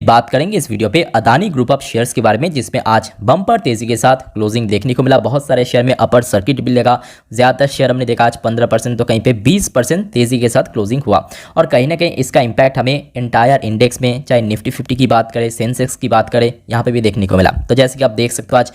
बात करेंगे इस वीडियो पे अदानी ग्रुप ऑफ शेयर्स के बारे में, जिसमें आज बम्पर तेजी के साथ क्लोजिंग देखने को मिला। बहुत सारे शेयर में अपर सर्किट भी लगा, ज़्यादातर शेयर हमने देखा आज 15% तो कहीं पे 20% तेजी के साथ क्लोजिंग हुआ। और कहीं ना कहीं इसका इंपैक्ट हमें एंटायर इंडेक्स में, चाहे निफ्टी 50 की बात करें, सेंसेक्स की बात करें, यहाँ पे भी देखने को मिला। तो जैसे कि आप देख सकते हो आज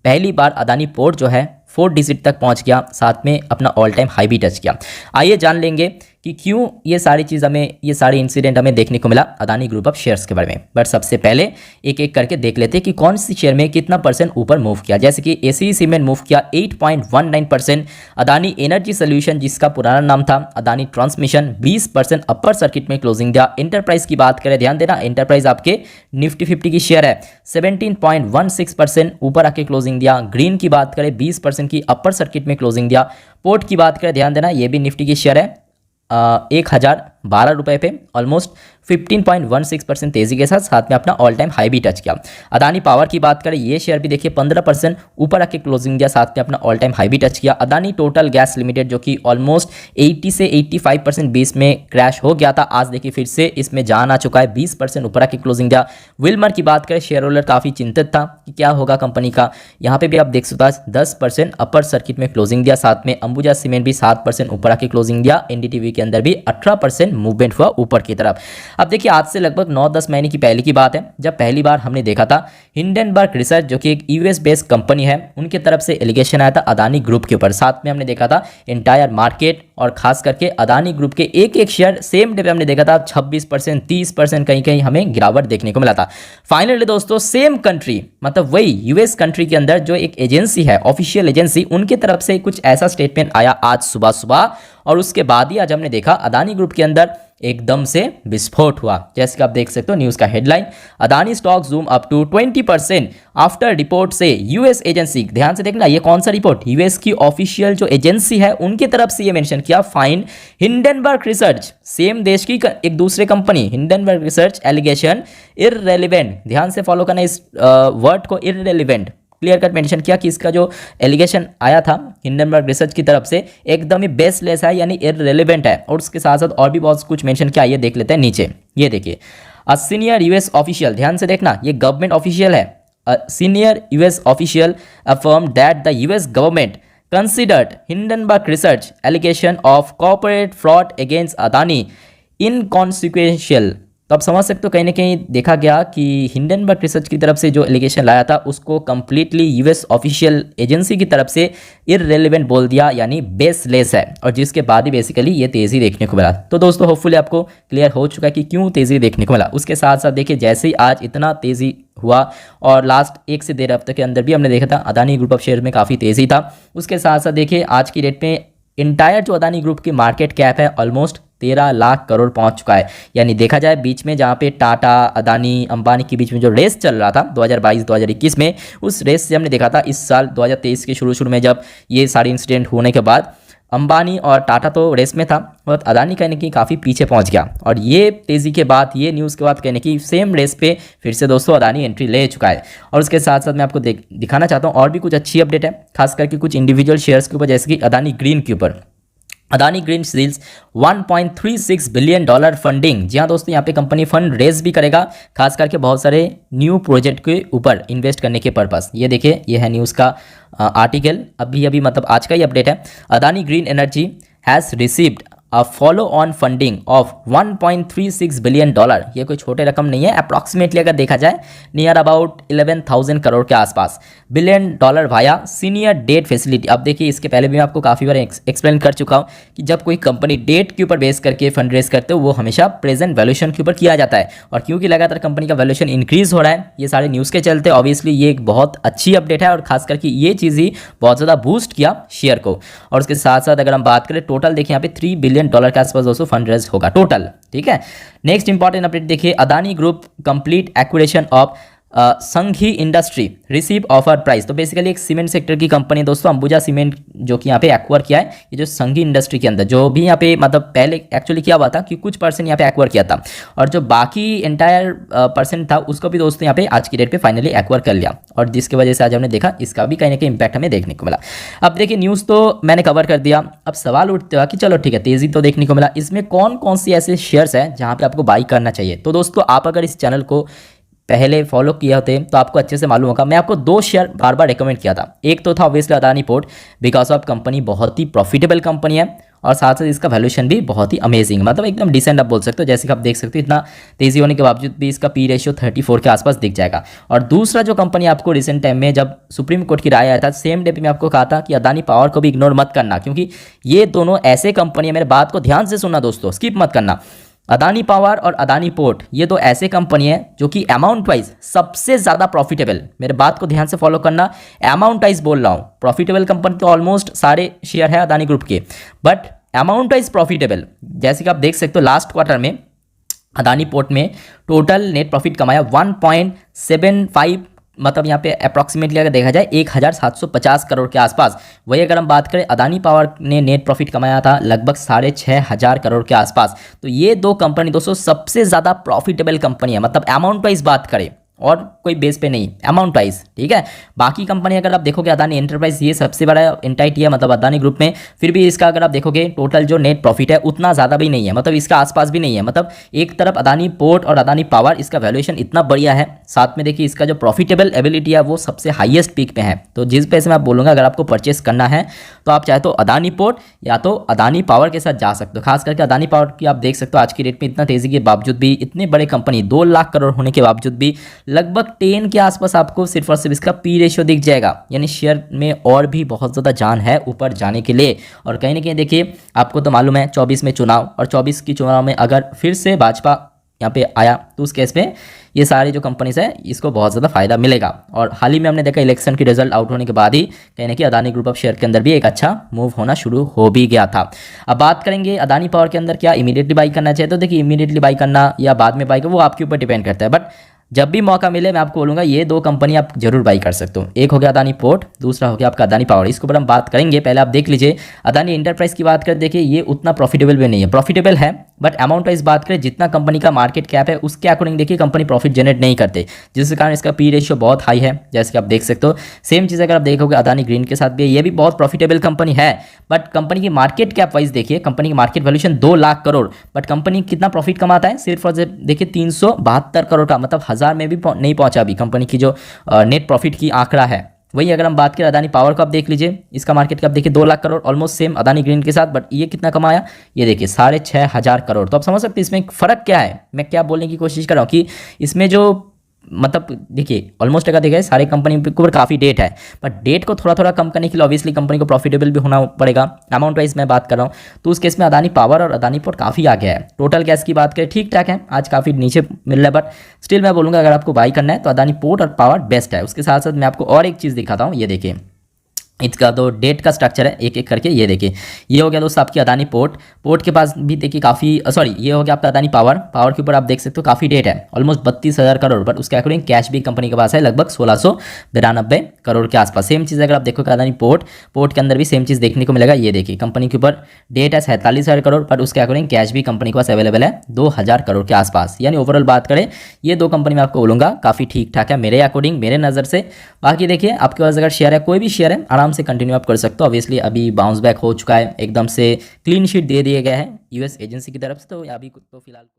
पहली बार अदानी पोर्ट जो है 4 डिजिट तक पहुंच गया, साथ में अपना ऑल टाइम हाई भी टच किया। आइए जान लेंगे कि क्यों ये सारी चीज़ हमें, ये सारे इंसिडेंट हमें देखने को मिला अदानी ग्रुप ऑफ शेयर्स के बारे में। बट सबसे पहले एक एक करके देख लेते हैं कि कौन सी शेयर में कितना परसेंट ऊपर मूव किया। जैसे कि एसीई सीमेंट मूव किया 8.19%, अदानी एनर्जी सोल्यूशन जिसका पुराना नाम था अदानी ट्रांसमिशन 20% अपर सर्किट में क्लोजिंग दिया। एंटरप्राइज की बात करें, ध्यान देना एंटरप्राइज आपके निफ्टी 50 की शेयर है, 17.16% ऊपर आके क्लोजिंग दिया। ग्रीन की बात करें 20% की अपर सर्किट में क्लोजिंग दिया। पोर्ट की बात करें, ध्यान देना ये भी निफ्टी की शेयर है, 1012 रुपये पे ऑलमोस्ट 15.16% तेजी के साथ, साथ में अपना ऑल टाइम हाई भी टच किया। अदानी पावर की बात करें, ये शेयर भी देखिए 15% ऊपर आके क्लोजिंग दिया, साथ में अपना ऑल टाइम हाई भी टच किया। अदानी टोटल गैस लिमिटेड जो कि ऑलमोस्ट 80 से 85% बीच में क्रैश हो गया था, आज देखिए फिर से इसमें जान आ चुका है, 20% ऊपर आके क्लोजिंग दिया। विल्मर की बात करें, शेयर होल्डर काफ़ी चिंतित था कि क्या होगा कंपनी का, यहाँ पे भी आप देख सकते हो 10% अपर सर्किट में क्लोजिंग दिया। साथ में अंबुजा सीमेंट भी 7% ऊपर आके क्लोजिंग दिया। एनडीटीवी के अंदर भी 18% मूवमेंट हुआ ऊपर की तरफ। अब देखिए आज से लगभग 9-10 महीने की पहले की बात है, जब पहली बार हमने देखा था हिंडनबर्ग रिसर्च जो कि एक यूएस बेस्ड कंपनी है, उनकी तरफ से एलिगेशन आया था अदानी ग्रुप के ऊपर। साथ में हमने देखा था एंटायर मार्केट और खास करके अदानी ग्रुप के एक एक शेयर सेम डे पे हमने देखा था 26%, 30% कहीं कहीं हमें गिरावट देखने को मिला था। फाइनली दोस्तों सेम कंट्री, मतलब वही यूएस कंट्री के अंदर जो एक एजेंसी है, ऑफिशियल एजेंसी, उनकी तरफ से कुछ ऐसा स्टेटमेंट आया आज सुबह सुबह, और उसके बाद ही आज हमने देखा अदानी ग्रुप के अंदर एकदम से विस्फोट हुआ। जैसे कि आप देख सकते हो न्यूज़ का headline, Adani stock zoom up to 20% after report से यूएस एजेंसी। ध्यान से देखना ये कौन सा रिपोर्ट, यूएस की ऑफिशियल जो एजेंसी है उनकी तरफ से ये मेंशन किया, फाइन हिंडनबर्ग रिसर्च, सेम देश की एक दूसरे company Hindenburg research allegation irrelevant. ध्यान से फॉलो करना इस वर्ड को, इररेलेवेंट, क्लियर कट मेंशन किया कि इसका जो एलिगेशन आया था हिंडनबर्ग रिसर्च की तरफ से एकदम ही बेसलेस है, यानी इररेलेवेंट है। और उसके साथ साथ और भी बहुत कुछ मेंशन किया, ये देख लेते हैं नीचे। ये देखिए अ सीनियर यूएस ऑफिशियल, ध्यान से देखना ये गवर्नमेंट ऑफिशियल है, a senior US official affirm that the US government considered Hindenburg research allegation of corporate fraud against Adani inconsequential। तो आप समझ सकते हो कहीं ना कहीं देखा गया कि हिंडनबर्ग रिसर्च की तरफ से जो एलिगेशन लाया था उसको कंप्लीटली यूएस ऑफिशियल एजेंसी की तरफ से इररेलेवेंट बोल दिया, यानी बेसलेस है, और जिसके बाद ही बेसिकली ये तेज़ी देखने को मिला। तो दोस्तों होपफुली आपको क्लियर हो चुका है कि क्यों तेज़ी देखने को मिला। उसके साथ साथ देखिए जैसे ही आज इतना तेज़ी हुआ, और लास्ट 1 से 1.5 हफ्ते के अंदर भी हमने देखा था अदानी ग्रुप ऑफ शेयर में काफ़ी तेज़ी था। उसके साथ साथ देखिए आज की डेट में इंटायर जो अदानी ग्रुप की मार्केट कैप है ऑलमोस्ट 13 लाख करोड़ पहुंच चुका है। यानी देखा जाए बीच में जहां पे टाटा, अदानी, अंबानी के बीच में जो रेस चल रहा था 2022-2021 में, उस रेस से हमने देखा था इस साल 2023 के शुरू में जब ये सारे इंसिडेंट होने के बाद अंबानी और टाटा तो रेस में था, और अदानी कहने की काफ़ी पीछे पहुंच गया। और ये तेज़ी के बाद, ये न्यूज़ के बाद कहने की सेम रेस पे फिर से दोस्तों अदानी एंट्री ले चुका है। और उसके साथ साथ मैं आपको दिखाना चाहता हूँ और भी कुछ अच्छी अपडेट है, खास करके कुछ इंडिविजुअल शेयर्स के ऊपर, जैसे कि अदानी ग्रीन के ऊपर। Adani green seals $1.36 billion funding. जी हाँ दोस्तों, यहाँ पे कंपनी फंड रेज भी करेगा, खास करके बहुत सारे न्यू प्रोजेक्ट के ऊपर इन्वेस्ट करने के पर्पस। ये देखिए ये है न्यूज़ का आर्टिकल, अभी मतलब आज का ही अपडेट है। Adani green energy has received a follow on funding of $1.36 billion. ये कोई छोटे रकम नहीं है, अप्रॉक्सीमेटली अगर देखा जाए नियर अबाउट 11,000 करोड़ के आसपास, $1 बिलियन भाया सीनियर डेट फैसिलिटी। अब देखिए इसके पहले भी मैं आपको काफ़ी बार एक्सप्लेन कर चुका हूँ कि जब कोई कंपनी डेट के ऊपर बेस करके फंड रेज करते हो वो हमेशा प्रेजेंट वैल्यूएशन के ऊपर किया जाता है। और क्योंकि लगातार कंपनी का वैल्यूएशन इंक्रीज हो रहा है, ये सारे न्यूज़ के चलते ऑब्वियसली ये एक बहुत अच्छी अपडेट है, और खास करके ये चीज़ ही बहुत ज़्यादा बूस्ट किया शेयर को। और उसके साथ साथ अगर हम बात करें टोटल, देखिए यहाँ पे $3 बिलियन के आसपास दोस्तों फंड रेज होगा टोटल, ठीक है। नेक्स्ट इंपॉर्टेंट अपडेट देखिए, Adani group complete acquisition of Sanghi industry receive offer price. तो बेसिकली एक सीमेंट सेक्टर की कंपनी दोस्तों अंबुजा सीमेंट जो कि यहाँ पे एक्वायर किया है, ये जो संघी इंडस्ट्री के अंदर जो भी यहाँ पे मतलब पहले एक्चुअली क्या हुआ था कि कुछ परसेंट यहाँ पे एक्वायर किया था, और जो बाकी एंटायर परसेंट था उसको भी दोस्तों यहाँ पे आज की डेट पे फाइनली एक्वायर कर लिया, और जिसकी वजह से आज हमने देखा इसका भी कहीं ना कहीं इंपैक्ट हमें देखने को मिला। अब देखिए न्यूज़ तो मैंने कवर कर दिया, अब सवाल उठते हुआ कि चलो ठीक है तेज़ी तो देखने को मिला, इसमें कौन कौन सी ऐसे शेयर्स हैं जहाँ पे आपको बाई करना चाहिए। तो दोस्तों आप अगर इस चैनल को पहले फॉलो किए होते तो आपको अच्छे से मालूम होगा। मैं आपको 2 शेयर बार बार रिकमेंड किया था। एक तो था obviously Adani port, because of company बहुत ही प्रॉफिटेबल कंपनी है और साथ साथ इसका वैल्यूएशन भी बहुत ही अमेजिंग, मतलब एकदम डिसेंट आप बोल सकते हो। जैसे कि आप देख सकते हो इतना तेजी होने के बावजूद भी इसका पी रेशियो 34 के आसपास दिख जाएगा। और दूसरा जो कंपनी आपको रिसेंट टाइम में जब सुप्रीम कोर्ट की राय आया था, सेम डे पे मैं आपको कहा था कि अदानी पावर को भी इग्नोर मत करना, क्योंकि ये दोनों ऐसे कंपनी है, मेरे बात को ध्यान से सुनना दोस्तों, स्किप मत करना। अदानी पावर और अदानी पोर्ट ये दो ऐसे कंपनी है जो कि अमाउंट वाइज सबसे ज़्यादा प्रॉफिटेबल, मेरे बात को ध्यान से फॉलो करना, अमाउंट वाइज बोल रहा हूँ। प्रॉफिटेबल कंपनी तो ऑलमोस्ट सारे शेयर है अदानी ग्रुप के, बट अमाउंट वाइज प्रॉफिटेबल। जैसे कि आप देख सकते हो लास्ट क्वार्टर में अदानी पोर्ट में टोटल नेट प्रॉफिट कमाया 1.75, मतलब यहाँ पे अप्रॉक्सीमेटली अगर देखा जाए 1750 करोड़ के आसपास। वही अगर हम बात करें अदानी पावर ने नेट प्रॉफिट कमाया था लगभग 6,500 करोड़ के आसपास। तो ये दो कंपनी दोस्तों सबसे ज़्यादा प्रॉफिटेबल कंपनी है, मतलब अमाउंट वाइज बात करें और कोई बेस पे नहीं, अमाउंट वाइज, ठीक है। बाकी कंपनी अगर आप देखोगे अदानी एंटरप्राइज ये सबसे बड़ा एंटाइटी है, मतलब अदानी ग्रुप में, फिर भी इसका अगर आप देखोगे टोटल जो नेट प्रॉफिट है उतना ज़्यादा भी नहीं है, मतलब इसका आसपास भी नहीं है। मतलब एक तरफ अदानी पोर्ट और अदानी पावर इसका वैल्यूएशन इतना बढ़िया है, साथ में देखिए इसका जो प्रॉफिटेबल एबिलिटी है वो सबसे हाईएस्ट पीक पे है। तो जिस पैसे में आप बोलूँगा अगर आपको परचेस करना है तो आप चाहे तो अदानी पोर्ट या तो अदानी पावर के साथ जा सकते हो। खास करके अदानी पावर की आप देख सकते हो आज की डेट में इतना तेज़ी के बावजूद भी, इतने बड़े कंपनी 2 लाख करोड़ होने के बावजूद भी लगभग 10 के आसपास आपको सिर्फ और सिर्फ इसका पी रेशियो दिख जाएगा। यानी शेयर में और भी बहुत ज़्यादा जान है ऊपर जाने के लिए। और कहीं ना कहीं देखिए आपको तो मालूम है 24 में चुनाव, और 24 की चुनाव में अगर फिर से भाजपा यहाँ पे आया तो उस केस में ये सारी जो कंपनीज है इसको बहुत ज़्यादा फायदा मिलेगा। और हाल ही में हमने देखा इलेक्शन की रिजल्ट आउट होने के बाद ही कहीं ना कहीं अदानी ग्रुप ऑफ शेयर के अंदर भी एक अच्छा मूव होना शुरू हो भी गया था। अब बात करेंगे अदानी पावर के अंदर क्या इमीडिएटली बाई करना चाहिए, तो देखिए इमीडिएटली बाई करना या बाद में बाई करना वो आपके ऊपर डिपेंड करता है, बट जब भी मौका मिले मैं आपको बोलूँगा ये दो कंपनी आप जरूर बाई कर सकते हो। एक हो गया अदानी पोर्ट, दूसरा हो गया आपका अदानी पावर। इसके ऊपर हम बात करेंगे, पहले आप देख लीजिए अदानी एंटरप्राइज की बात करें, देखिए ये उतना प्रॉफिटेबल भी नहीं है, प्रॉफिटेबल है बट अमाउंट वाइज बात करें जितना कंपनी का मार्केट कैप है उसके अकॉर्डिंग देखिए कंपनी प्रॉफिट जनरेट नहीं करते, जिसके कारण इसका पी रेशियो बहुत हाई है, जैसे कि आप देख सकते हो। सेम चीज़ अगर आप देखोगे अदानी ग्रीन के साथ भी, ये भी बहुत प्रॉफिटेबल कंपनी है, बट कंपनी की मार्केट कैप वाइज देखिए कंपनी की market valuation 2 lakh crore, but company कितना प्रॉफिट कमाता है सिर्फ और सिर्फ देखिए 372 करोड़ का, मतलब 1000 में भी नहीं पहुंचा अभी कंपनी की जो नेट प्रॉफिट की आंकड़ा है। वही अगर हम बात करें अदानी पावर को आप देख लीजिए, इसका मार्केट कैप देखिए 2 lakh crore, almost same Adani green के साथ, बट ये कितना कमाया ये देखिए 6,500 करोड़। तो आप समझ सकते हैं इसमें फ़र्क क्या है, मैं क्या बोलने की कोशिश कर रहा हूँ कि इसमें जो मतलब देखिए ऑलमोस्ट अगर देखा जाए सारे कंपनी के ऊपर काफ़ी डेट है, बट डेट को थोड़ा थोड़ा कम करने के लिए ऑब्वियसली कंपनी को प्रॉफिटेबल भी होना पड़ेगा। अमाउंट वाइज मैं बात कर रहा हूँ तो उस केस में अदानी पावर और अदानी पोर्ट काफ़ी आगे है। टोटल गैस की बात करें ठीक ठाक है, आज काफ़ी नीचे मिल रहा है, बट स्टिल मैं बोलूँगा अगर आपको बाई करना है तो अदानी पोर्ट और पावर बेस्ट है। उसके साथ साथ मैं आपको और एक चीज़ दिखाता हूँ, ये देखिए इसका तो डेट का स्ट्रक्चर है एक एक करके, ये देखिए ये हो गया दोस्तों आपकी अदानी पोर्ट के पास भी देखिए काफ़ी सॉरी ये हो गया आपका अदानी पावर के ऊपर आप देख सकते हो काफ़ी डेट है, ऑलमोस्ट 32,000 करोड़, बट उसके अकॉर्डिंग कैश भी कंपनी के पास है लगभग 1692 करोड़ के आसपास। सेम चीज़ अगर आप देखोगे अदानी पोर्ट के अंदर भी सेम चीज़ देखने को मिलेगा, ये देखिए कंपनी के ऊपर डेट है 47,000 करोड़, बट उसके अकॉर्डिंग कैश भी कंपनी के पास अवेलेबल है 2,000 करोड़ के आसपास। यानी ओवरऑल बात करें ये दो कंपनी मैं आपको बोलूँगा काफ़ी ठीक ठाक है मेरे अकॉर्डिंग, मेरे नज़र से। बाकी देखिए आपके पास अगर शेयर है कोई भी शेयर है आराम से कंटिन्यू आप कर सकते हो। ऑब्वियसली अभी बाउंस बैक हो चुका है, एकदम से क्लीन शीट दे दिया गया है यूएस एजेंसी की तरफ से, तो अभी तो फिलहाल